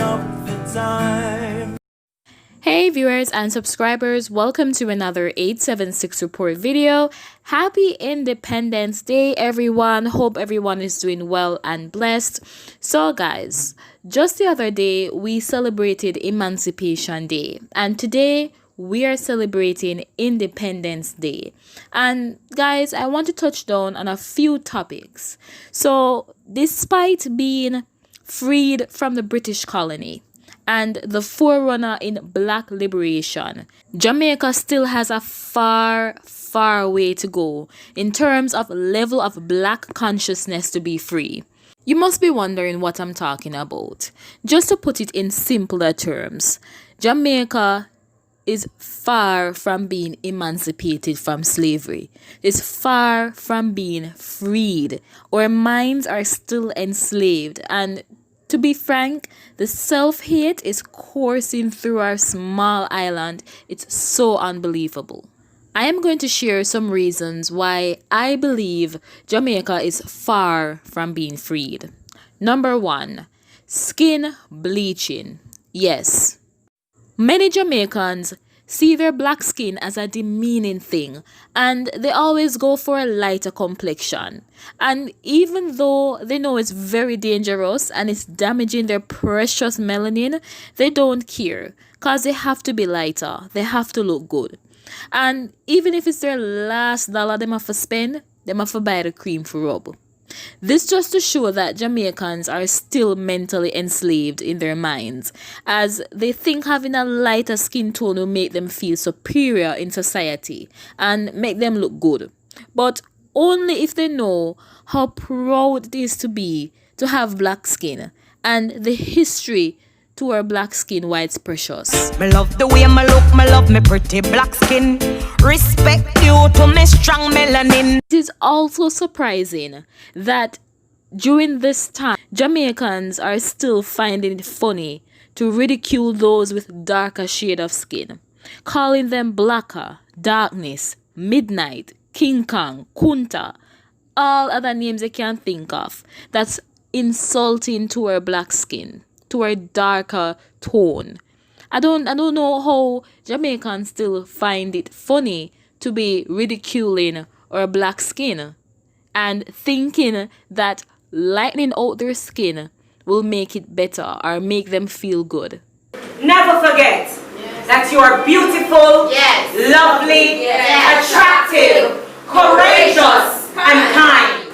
of the time. Hey viewers and subscribers, welcome to another 876 report video. Happy Independence Day everyone. Hope everyone is doing well and blessed. So guys, just the other day we celebrated Emancipation Day, and today we are celebrating Independence Day. And guys, I want to touch down on a few topics. So despite being freed from the British colony and the forerunner in black liberation, Jamaica still has a far way to go in terms of level of black consciousness to be free. You must be wondering what I'm talking about. Just to put it in simpler terms, Jamaica is far from being emancipated from slavery. It's far from being freed. Our minds are still enslaved, and to be frank, the self-hate is coursing through our small island. It's so unbelievable. I am going to share some reasons why I believe Jamaica is far from being freed. Number 1, skin bleaching. Yes, many Jamaicans see their black skin as a demeaning thing, and they always go for a lighter complexion. And even though they know it's very dangerous and it's damaging their precious melanin, they don't care because they have to be lighter. They have to look good. And even if it's their last dollar they have to spend, they have to buy the cream for rub. This just to show that Jamaicans are still mentally enslaved in their minds, as they think having a lighter skin tone will make them feel superior in society and make them look good. But only if they know how proud it is to be to have black skin and the history to our black skin, why it's precious. Me love the way me look, me love me pretty black skin. Respect you to me strong melanin. It is also surprising that during this time, Jamaicans are still finding it funny to ridicule those with darker shade of skin, calling them blacker, darkness, midnight, King Kong, Kunta, all other names they can think of. That's insulting to our black skin, to our darker tone. I don't know how Jamaicans still find it funny to be ridiculing our black skin and thinking that lightening out their skin will make it better or make them feel good. Never forget that you are beautiful, lovely, attractive, courageous, and kind.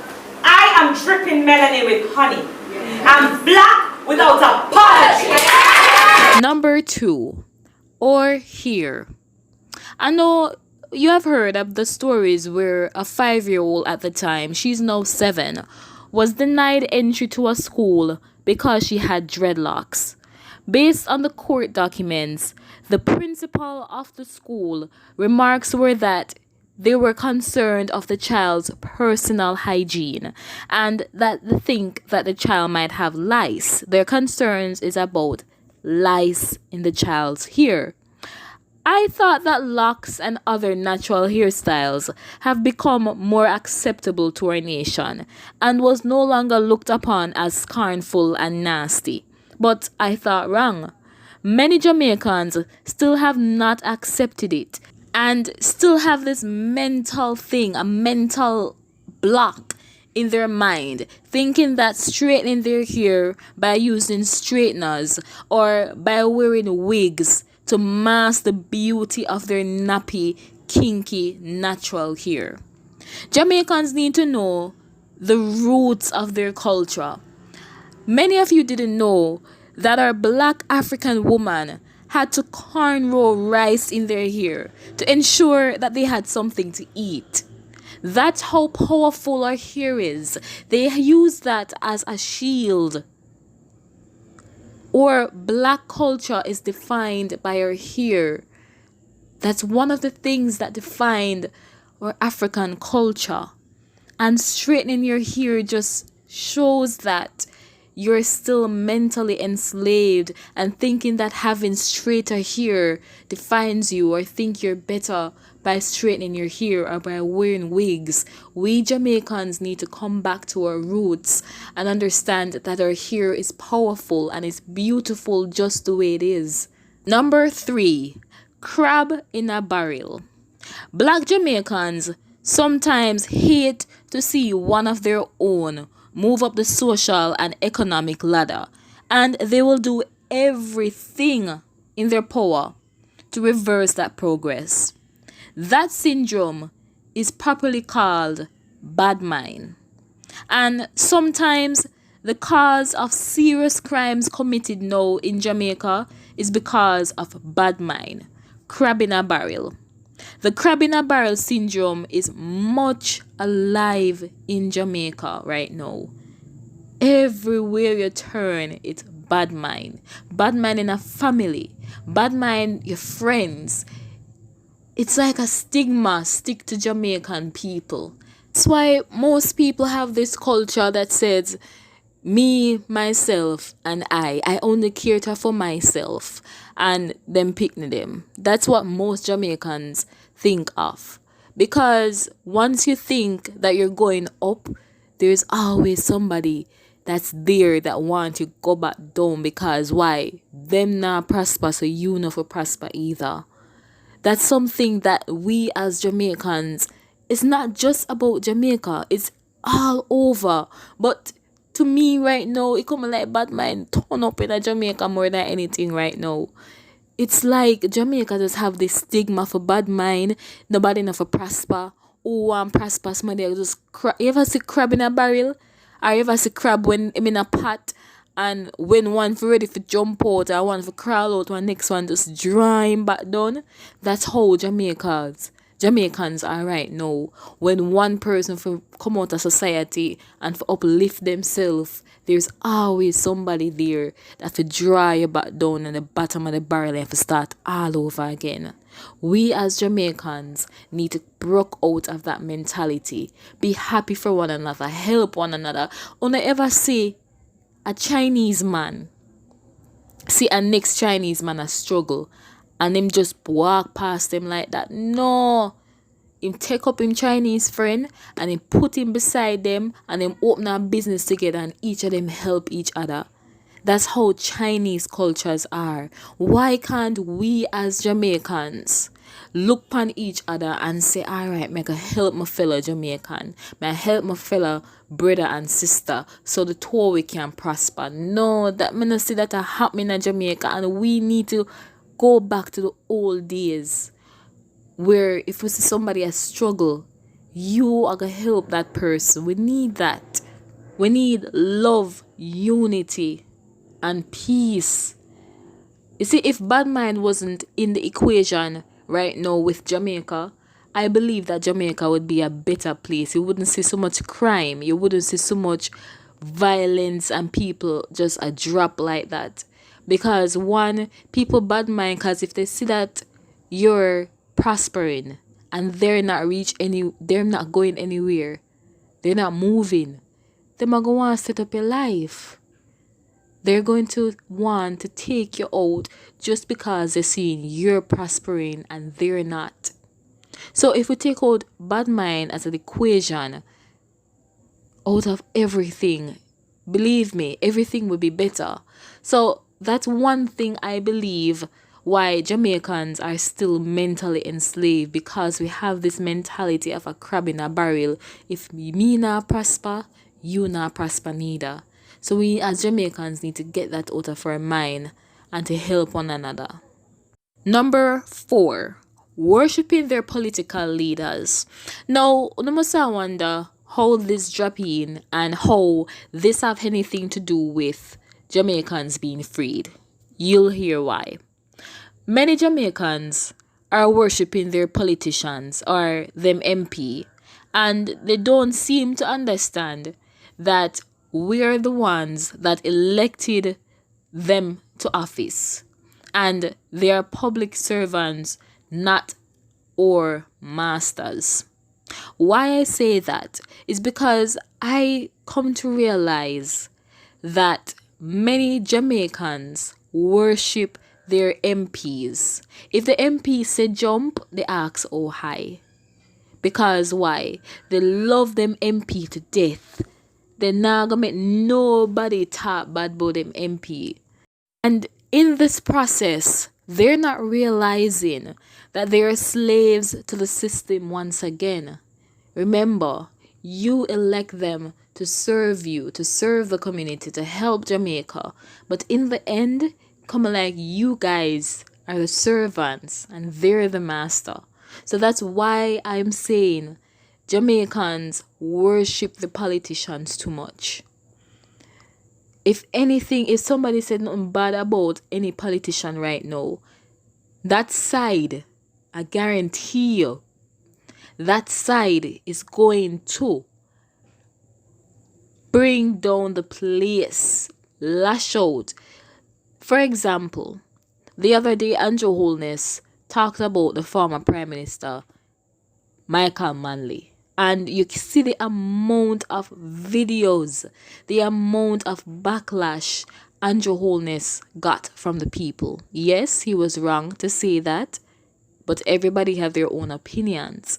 I am dripping melanin with honey. I'm black without apology. Number 2, or here. I know you have heard of the stories where a 5-year-old at the time, she's now 7, was denied entry to a school because she had dreadlocks. Based on the court documents, the principal of the school remarks were that they were concerned of the child's personal hygiene and that they think that the child might have lice. Their concerns is about lice in the child's hair. I thought that locks and other natural hairstyles have become more acceptable to our nation and was no longer looked upon as scornful and nasty. But I thought wrong. Many Jamaicans still have not accepted it and still have this mental thing, a mental block in their mind, thinking that straightening their hair by using straighteners or by wearing wigs to mask the beauty of their nappy, kinky, natural hair. Jamaicans need to know the roots of their culture. Many of you didn't know that our black African woman had to cornrow rice in their hair to ensure that they had something to eat. That's how powerful our hair is. They use that as a shield. Our black culture is defined by our hair. That's one of the things that defined our African culture. And straightening your hair just shows that you're still mentally enslaved and thinking that having straighter hair defines you, or think you're better by straightening your hair or by wearing wigs. We Jamaicans need to come back to our roots and understand that our hair is powerful and it's beautiful just the way it is. Number 3, crab in a barrel. Black Jamaicans sometimes hate to see one of their own move up the social and economic ladder, and they will do everything in their power to reverse that progress. That syndrome is properly called bad mind. And sometimes the cause of serious crimes committed now in Jamaica is because of bad mind. Crab in a barrel. The crab in a barrel syndrome is much alive in Jamaica right now. Everywhere you turn, it's bad mind. Bad mind in a family. Bad mind your friends. It's like a stigma stick to Jamaican people. That's why most people have this culture that says, me, myself, and I only cater for myself and them picking them. That's what most Jamaicans think of. Because once you think that you're going up, there's always somebody that's there that want you go back down, because why? Them not prosper, so you not for prosper either. That's something that we as Jamaicans, it's not just about Jamaica, it's all over. But to me right now, it come like bad mind turn up in a Jamaica more than anything right now. It's like Jamaica just have this stigma for bad mind, nobody enough for prosper. Oh, I'm prosper, somebody just you ever see crab in a barrel? Or you ever see crab when I'm in a pot, and when one for ready for jump out or one for crawl out, one next one just drawing back down? That's how Jamaicans are right now. When one person for come out of society and for uplift themselves, there's always somebody there that for draw you back down in the bottom of the barrel and for start all over again. We as Jamaicans need to break out of that mentality. Be happy for one another, help one another. Don't ever see a Chinese man, see a next Chinese man a struggle and him just walk past them like that. No. Him take up him Chinese friend and him put him beside them and him open a business together and each of them help each other. That's how Chinese cultures are. Why can't we as Jamaicans look upon each other and say, alright, I can help my fellow Jamaican, I help my fellow brother and sister so the two we can prosper? No, that me not see that happening in Jamaica, and we need to go back to the old days where if we see somebody a struggle, you are going to help that person. We need that. We need love, unity, and peace. You see, if bad mind wasn't in the equation right now with Jamaica, I believe that Jamaica would be a better place. You wouldn't see so much crime. You wouldn't see so much violence and people just a drop like that. Because one, people bad mind, because if they see that you're prospering and they're not going anywhere, they're not moving, them are going to want to set up your life. They're going to want to take you out just because they're seeing you're prospering and they're not. So if we take out bad mind as an equation out of everything, believe me, everything will be better. So that's one thing I believe why Jamaicans are still mentally enslaved, because we have this mentality of a crab in a barrel. If me not prosper, you not prosper neither. So we as Jamaicans need to get that out of our mind and to help one another. Number 4, worshipping their political leaders. Now, you must wonder how this drop in and how this have anything to do with Jamaicans being freed. You'll hear why. Many Jamaicans are worshipping their politicians or them MP, and they don't seem to understand that we're the ones that elected them to office, and they are public servants, not our masters. Why I say that is because I come to realize that many Jamaicans worship their MPs. If the MP say jump, they ask oh high. Because why? They love them MP to death. They not gonna make nobody talk bad about them MP. And in this process, they're not realizing that they are slaves to the system once again. Remember, you elect them to serve you, to serve the community, to help Jamaica. But in the end, come like you guys are the servants and they're the master. So that's why I'm saying Jamaicans worship the politicians too much. If anything, if somebody said nothing bad about any politician right now, that side, I guarantee you, that side is going to bring down the place, lash out. For example, the other day, Andrew Holness talked about the former Prime Minister, Michael Manley. And you see the amount of videos, the amount of backlash Andrew Holness got from the people. Yes, he was wrong to say that, but everybody have their own opinions.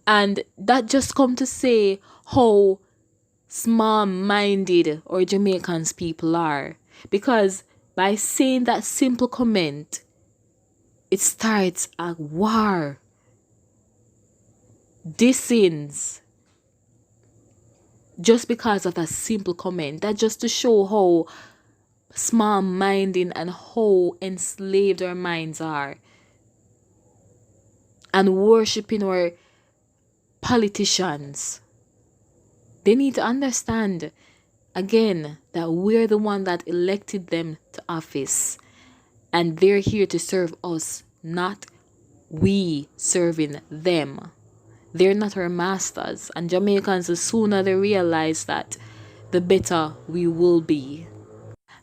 And that just come to say how small-minded our Jamaicans people are. Because by saying that simple comment, it starts a war. Dissings. Just because of a simple comment. That just to show how small-minded and how enslaved our minds are. And worshipping our politicians. They need to understand, again, that we're the one that elected them to office. And they're here to serve us, not we serving them. They're not our masters. And Jamaicans, the sooner they realize that, the better we will be.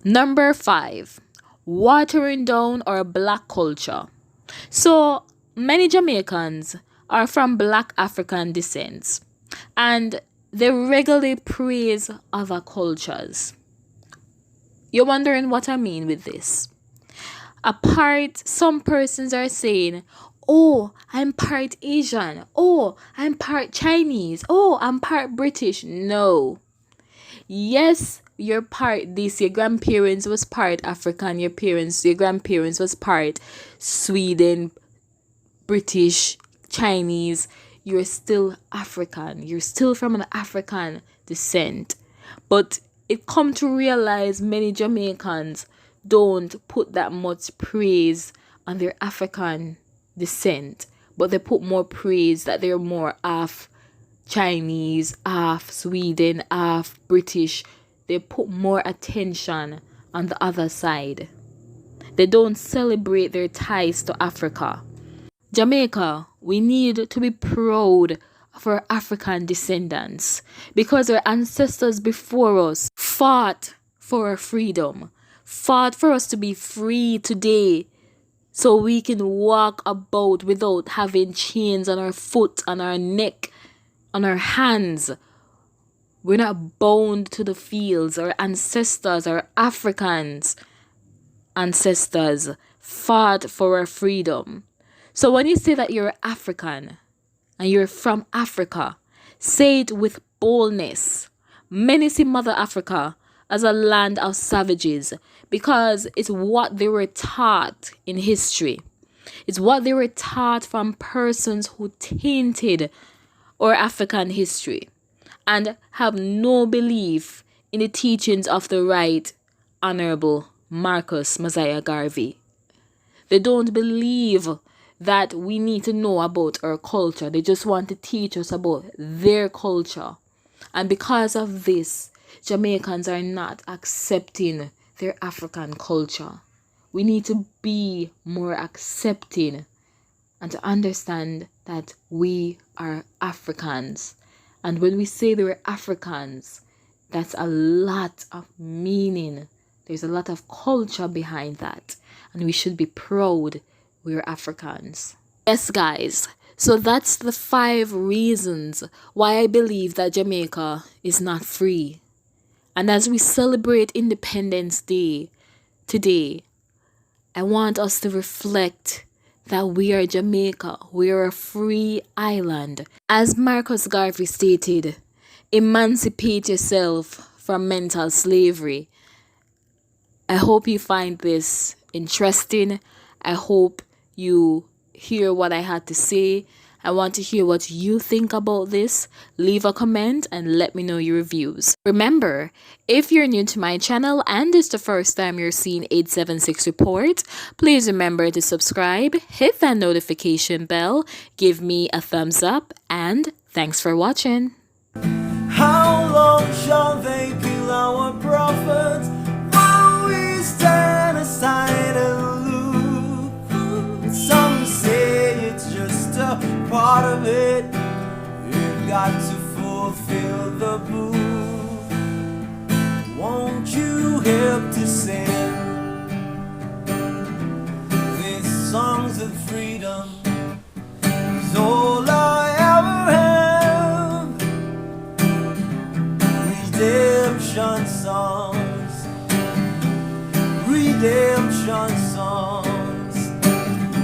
Number 5, watering down our black culture. So, many Jamaicans are from black African descent. And they regularly praise other cultures. You're wondering what I mean with this? Some persons are saying, oh, I'm part Asian. Oh, I'm part Chinese. Oh, I'm part British. No. Yes, you're part this. Your grandparents was part African. Your grandparents was part Sweden, British, Chinese. You're still African. You're still from an African descent. But it come to realize many Jamaicans don't put that much praise on their African descent, but they put more praise that they're more half Chinese, half Sweden, half British. They put more attention on the other side. They don't celebrate their ties to Africa. Jamaica, we need to be proud of our African descendants because our ancestors before us fought for our freedom, fought for us to be free today so we can walk about without having chains on our foot, on our neck, on our hands. We're not bound to the fields. Our ancestors, our Africans ancestors fought for our freedom. So when you say that you're African and you're from Africa, say it with boldness. Many see Mother Africa as a land of savages because it's what they were taught in history. It's what they were taught from persons who tainted our African history and have no belief in the teachings of the Right Honorable Marcus Mosiah Garvey. They don't believe that we need to know about our culture. They just want to teach us about their culture. And because of this, Jamaicans are not accepting their African culture. We need to be more accepting and to understand that we are Africans. And when we say that we're Africans, that's a lot of meaning. There's a lot of culture behind that. And we should be proud we're Africans. Yes, guys. So that's the 5 reasons why I believe that Jamaica is not free. And as we celebrate Independence Day today, I want us to reflect that we are Jamaica. We are a free island. As Marcus Garvey stated, emancipate yourself from mental slavery. I hope you find this interesting. I hope you hear what I had to say. I want to hear what you think about this. Leave a comment and let me know your reviews. Remember, if you're new to my channel and it's the first time you're seeing 876 Report, please remember to subscribe, hit that notification bell, give me a thumbs up, and thanks for watching. How long shall they kill our prophets while we stand aside and look? Some say it's just a part of it. You've got to fulfill the book. Won't you help to sing these songs of freedom? Is all I ever have. Redemption songs, redemption songs.